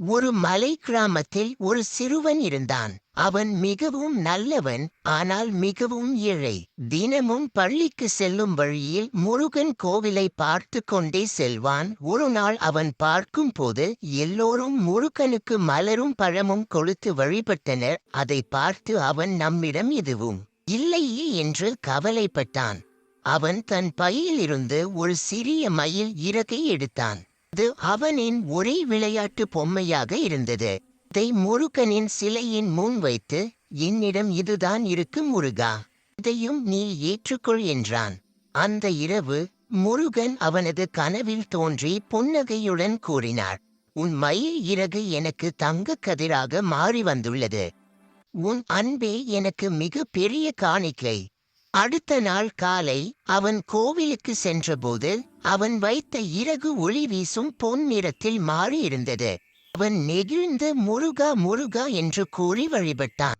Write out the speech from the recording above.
ஒரு மலை கிராமத்தில் ஒரு சிறுவன் இருந்தான். அவன் மிகவும் நல்லவன், ஆனால் மிகவும் ஏழை. தினமும் பள்ளிக்கு செல்லும் வழியில் முருகன் கோவிலை பார்த்து கொண்டே செல்வான். ஒரு நாள் அவன் பார்க்கும்போது எல்லோரும் முருகனுக்கு மலரும் பழமும் கொடுத்து வழிபட்டனர். அதை பார்த்து அவன் நம்மிடம் எதுவும் இல்லையே என்று கவலைப்பட்டான். அவன் தன் பையிலிருந்து ஒரு சிறிய மயில் இறகை எடுத்தான். அது அவனின் ஒரே விளையாட்டு பொம்மையாக இருந்தது. அதை முருகனின் சிலையின் முன் வைத்து, என்னிடம் இதுதான் இருக்கு முருகா, இதையும் நீ ஏற்றுக்கொள் என்றான். அந்த இரவு முருகன் அவனது கனவில் தோன்றி புன்னகையுடன் கூறினார், உன் மயில் இறகு எனக்கு தங்க கதிராக மாறி வந்துள்ளது. உன் அன்பே எனக்கு மிக பெரிய காணிக்கை. அடுத்த நாள் காலை அவன் கோவிலுக்கு சென்றபோது அவன் வைத்த இறகு ஒளி வீசும் பொன் நிறத்தில் மாறியிருந்தது. அவன் நெகிழ்ந்து முருகா முருகா என்று கூறி வழிபட்டான்.